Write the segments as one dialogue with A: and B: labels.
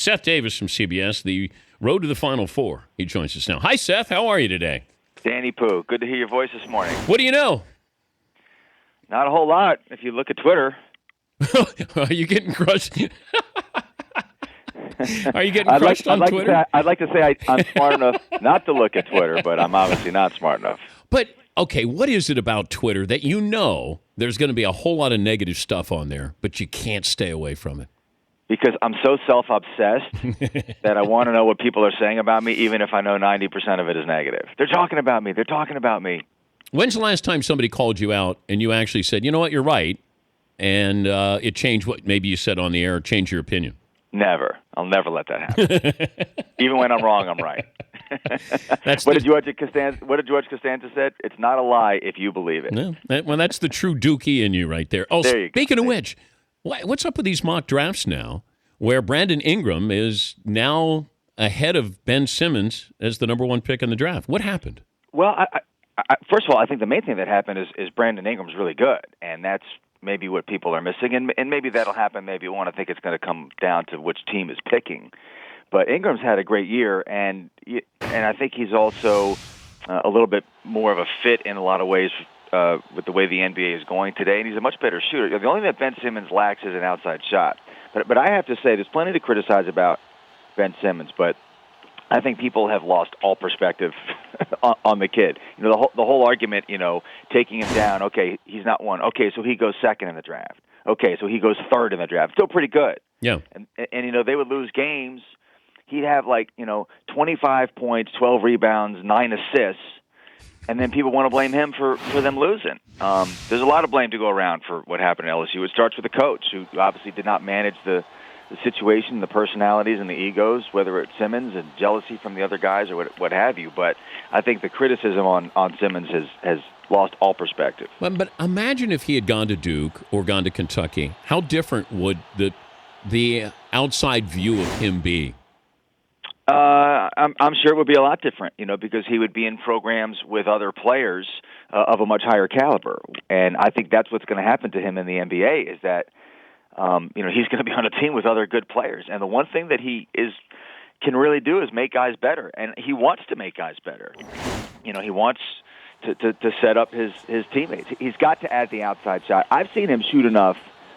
A: Seth Davis from CBS, the road to the Final Four. He joins us now. Hi, Seth. How are you today?
B: Danny Pooh, good to hear your voice this morning.
A: What do you know?
B: Not a whole lot if you look at Twitter.
A: Are you getting crushed? Are you getting crushed on Twitter?
B: I'd like to say I'm smart enough not to look at Twitter, but I'm obviously not smart enough.
A: But, okay, what is it about Twitter that you know there's going to be a whole lot of negative stuff on there, but you can't stay away from it?
B: Because I'm so self-obsessed that I want to know what people are saying about me, even if I know 90% of it is negative. They're talking about me. They're talking about me.
A: When's the last time somebody called you out and you actually said, you know what, you're right, and it changed what maybe you said on the air, or changed your opinion?
B: Never. I'll never let that happen. Even when I'm wrong, I'm right. What did George Costanza said? It's not a lie if you believe it.
A: No, well, that's the true Dookie in you right there. Oh,
B: there
A: speaking of which, what's up with these mock drafts now where Brandon Ingram is now ahead of Ben Simmons as the number one pick in the draft? What happened?
B: Well, first of all, I think the main thing that happened is Brandon Ingram's really good, and that's maybe what people are missing, and maybe that'll happen. Maybe you want to think it's going to come down to which team is picking. But Ingram's had a great year, and I think he's also a little bit more of a fit in a lot of ways with the way the NBA is going today, and he's a much better shooter. The only thing that Ben Simmons lacks is an outside shot. But I have to say, there's plenty to criticize about Ben Simmons, but I think people have lost all perspective on the kid. You know, the whole argument, you know, taking him down, okay, he's not one. Okay, so he goes second in the draft. Okay, so he goes third in the draft. Still pretty good.
A: Yeah.
B: And you know, they would lose games. He'd have 25 points, 12 rebounds, 9 assists, and then people want to blame him for them losing. There's a lot of blame to go around for what happened at LSU. It starts with the coach, who obviously did not manage the situation, the personalities, and the egos, whether it's Simmons and jealousy from the other guys or what have you. But I think the criticism on Simmons has lost all perspective.
A: But imagine if he had gone to Duke or gone to Kentucky. How different would the outside view of him be?
B: I'm sure it would be a lot different, you know, because he would be in programs with other players of a much higher caliber. And I think that's what's going to happen to him in the NBA is that, he's going to be on a team with other good players. And the one thing that he can really do is make guys better. And he wants to make guys better. You know, he wants to set up his teammates. He's got to add the outside shot. I've seen him shoot enough,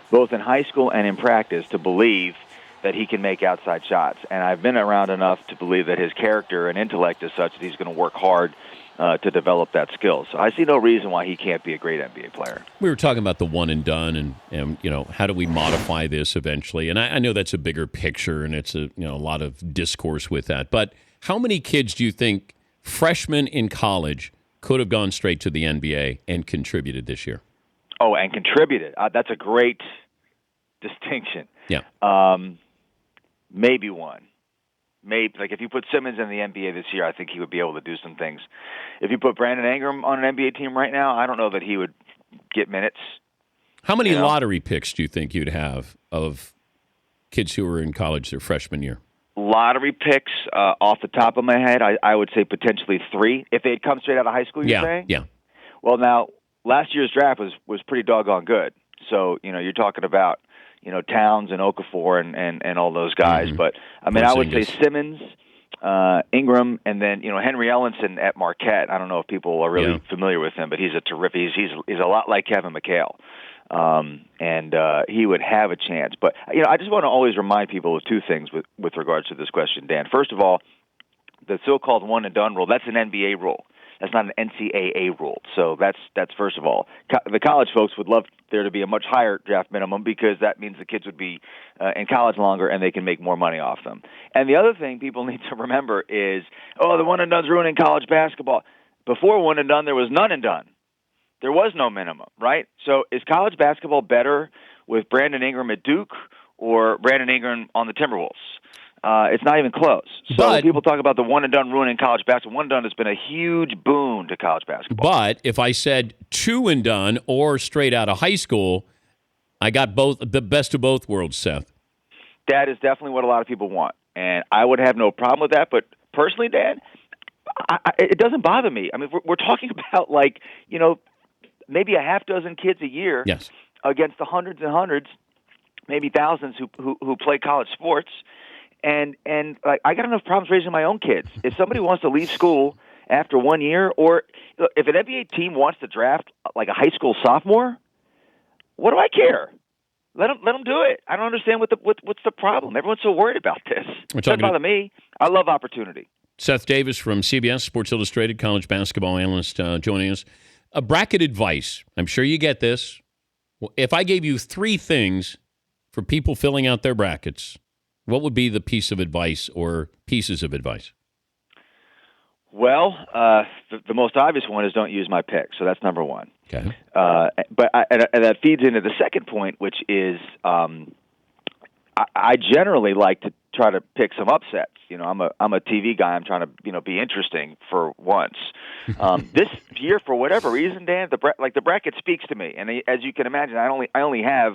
B: both in high school and in practice, to believe that he can make outside shots. And I've been around enough to believe that his character and intellect is such that he's going to work hard to develop that skill. So I see no reason why he can't be a great NBA player.
A: We were talking about the one and done and you know, how do we modify this eventually? And I know that's a bigger picture and it's a lot of discourse with that. But how many kids do you think freshmen in college could have gone straight to the NBA and contributed this year?
B: Oh, and contributed. That's a great distinction.
A: Yeah.
B: Maybe one. Maybe, like if you put Simmons in the NBA this year, I think he would be able to do some things. If you put Brandon Ingram on an NBA team right now, I don't know that he would get minutes.
A: How many lottery picks do you think you'd have of kids who were in college their freshman year?
B: Lottery picks, off the top of my head, I would say potentially 3. If they had come straight out of high school, you're saying?
A: Yeah.
B: Well, now, last year's draft was pretty doggone good. So, you're talking about, Towns and Okafor and all those guys. Mm-hmm. But, I would say Simmons, Ingram, and then, Henry Ellenson at Marquette. I don't know if people are really familiar with him, but he's a terrific – he's a lot like Kevin McHale. And he would have a chance. But, I just want to always remind people of 2 things with regards to this question, Dan. First of all, the so-called one-and-done rule, that's an NBA rule. That's not an NCAA rule. So that's first of all. The college folks would love there to be a much higher draft minimum because that means the kids would be in college longer and they can make more money off them. And the other thing people need to remember is, the one-and-done's ruining college basketball. Before one-and-done, there was none-and-done. There was no minimum, right? So is college basketball better with Brandon Ingram at Duke or Brandon Ingram on the Timberwolves? It's not even close. So when people talk about the one-and-done ruining college basketball, one-and-done has been a huge boon to college basketball.
A: But if I said two-and-done or straight out of high school, I got the best of both worlds, Seth.
B: That is definitely what a lot of people want. And I would have no problem with that. But personally, Dan, it doesn't bother me. I mean, we're talking about, maybe a half dozen kids a year against the hundreds and hundreds, maybe thousands who play college sports. and like I got enough problems raising my own kids. If somebody wants to leave school after 1 year, or if an NBA team wants to draft like a high school sophomore, what do I care? Let them do it. I don't understand what's the problem. Everyone's so worried about this. It doesn't bother me. I love opportunity.
A: Seth Davis from CBS Sports Illustrated, college basketball analyst, joining us. A bracket advice. I'm sure you get this. If I gave you 3 things for people filling out their brackets, what would be the piece of advice or pieces of advice?
B: Well, the most obvious one is don't use my pick. So that's number one.
A: Okay.
B: But that feeds into the second point, which is I generally like to try to pick some upsets. I'm a TV guy. I'm trying to be interesting for once. This year, for whatever reason, Dan, the bracket speaks to me, and as you can imagine, I only have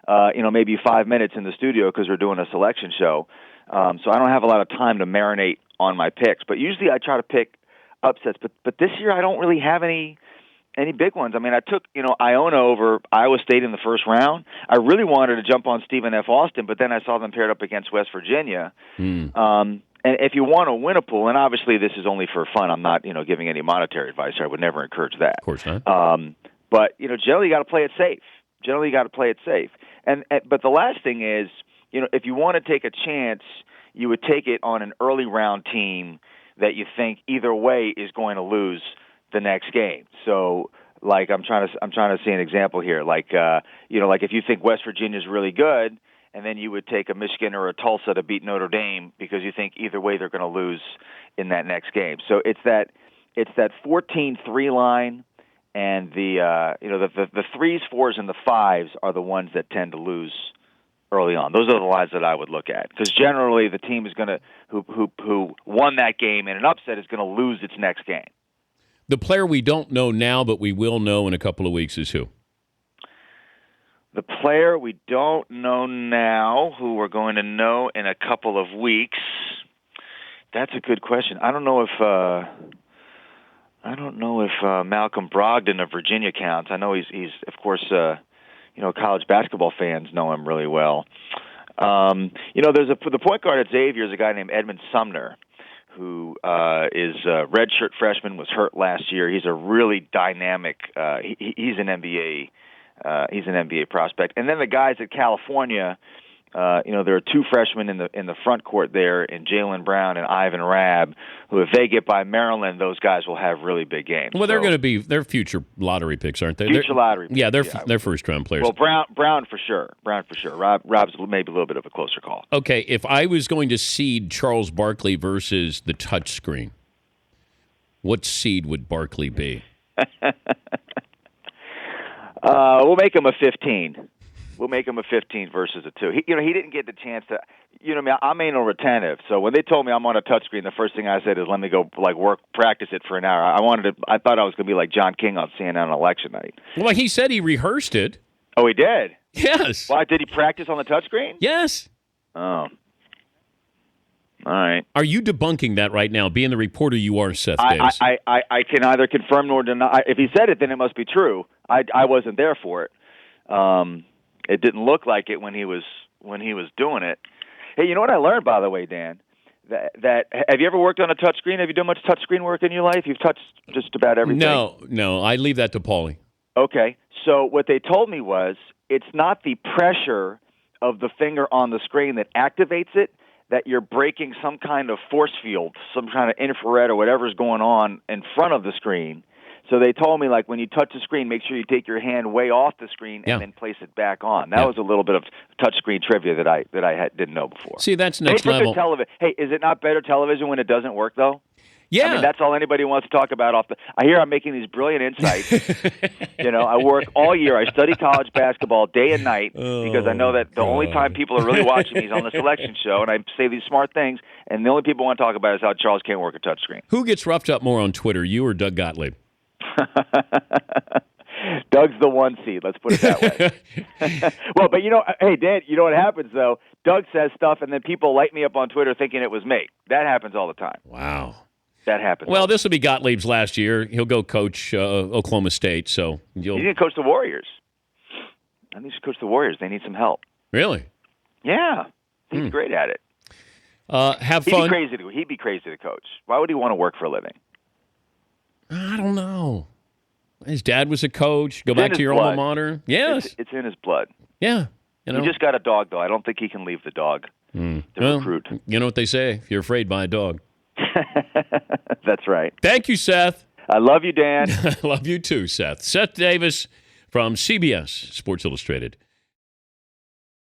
B: maybe 5 minutes in the studio because we're doing a selection show, so I don't have a lot of time to marinate on my picks. But usually I try to pick upsets. But this year I don't really have any big ones. I mean, I took Iona over Iowa State in the first round. I really wanted to jump on Stephen F. Austin, but then I saw them paired up against West Virginia. And if you want to win a pool, and obviously this is only for fun, I'm not giving any monetary advice. I would never encourage that.
A: Of course not.
B: But generally you got to play it safe. But the last thing is, if you want to take a chance, you would take it on an early round team that you think either way is going to lose the next game. So, like I'm trying to see an example here. Like if you think West Virginia's really good, and then you would take a Michigan or a Tulsa to beat Notre Dame because you think either way they're going to lose in that next game. So it's that 14-3 line. And the 3s, 4s, and the 5s are the ones that tend to lose early on. Those are the lines that I would look at, because generally the team is going to who won that game in an upset is going to lose its next game.
A: The player we don't know now, but we will know in a couple of weeks, is who?
B: The player we don't know now, who we're going to know in a couple of weeks. That's a good question. I don't know if Malcolm Brogdon of Virginia counts. I know he's of course college basketball fans know him really well. There's the point guard at Xavier is a guy named Edmund Sumner, who is a redshirt freshman, was hurt last year. He's a really dynamic. He's an NBA. He's an NBA prospect. And then the guys at California. There are 2 freshmen in the front court there, in Jaylen Brown and Ivan Rabb, who, if they get by Maryland, those guys will have really big games.
A: Well, they're going to be their future lottery picks, aren't they?
B: Future lottery picks.
A: Yeah, they're first round players.
B: Well, Brown for sure. Rob's maybe a little bit of a closer call.
A: Okay, if I was going to seed Charles Barkley versus the touchscreen, what seed would Barkley be?
B: We'll make him a 15. We'll make him a 15 versus a 2. He didn't get the chance to. I'm anal retentive, so when they told me I'm on a touchscreen, the first thing I said is, "Let me go practice it for an hour." I thought I was going to be like John King on CNN on election night.
A: Well, he said he rehearsed it.
B: Oh, he did.
A: Yes.
B: Why did he practice on the touchscreen?
A: Yes.
B: Oh. All right.
A: Are you debunking that right now, being the reporter you are, Seth Davis?
B: I can neither confirm nor deny. If he said it, then it must be true. I wasn't there for it. It didn't look like it when he was doing it. Hey, you know what I learned, by the way, Dan? That have you ever worked on a touchscreen? Have you done much touchscreen work in your life? You've touched just about everything.
A: No, I leave that to Paulie.
B: Okay, so what they told me was it's not the pressure of the finger on the screen that activates it, that you're breaking some kind of force field, some kind of infrared or whatever's going on in front of the screen. So they told me, when you touch the screen, make sure you take your hand way off the screen and then place it back on. That was a little bit of touchscreen trivia that I didn't know before.
A: See, that's next level.
B: Hey, is it not better television when it doesn't work, though?
A: Yeah.
B: I mean, that's all anybody wants to talk about. I hear I'm making these brilliant insights. I work all year. I study college basketball day and night because I know that the only time people are really watching me is on the selection show, and I say these smart things, and the only people want to talk about is how Charles can't work a touchscreen.
A: Who gets roughed up more on Twitter, you or Doug Gottlieb?
B: Doug's the 1 seed, let's put it that way. Well, but hey, Dan, you know what happens, though? Doug says stuff, and then people light me up on Twitter thinking it was me. That happens all the time.
A: Wow.
B: That happens.
A: Well, this will be Gottlieb's last year. He'll go coach Oklahoma State, so
B: He didn't coach the Warriors. I think he should coach the Warriors. They need some help.
A: Really?
B: Yeah. He's great at it.
A: Have fun.
B: He'd be crazy to coach. Why would he want to work for a living?
A: I don't know. His dad was a coach. Go back to your alma mater. Yes.
B: It's in his blood.
A: Yeah.
B: He just got a dog, though. I don't think he can leave the dog to recruit.
A: You know what they say? If you're afraid, buy a dog.
B: That's right.
A: Thank you, Seth.
B: I love you, Dan.
A: I love you too, Seth. Seth Davis from CBS Sports Illustrated.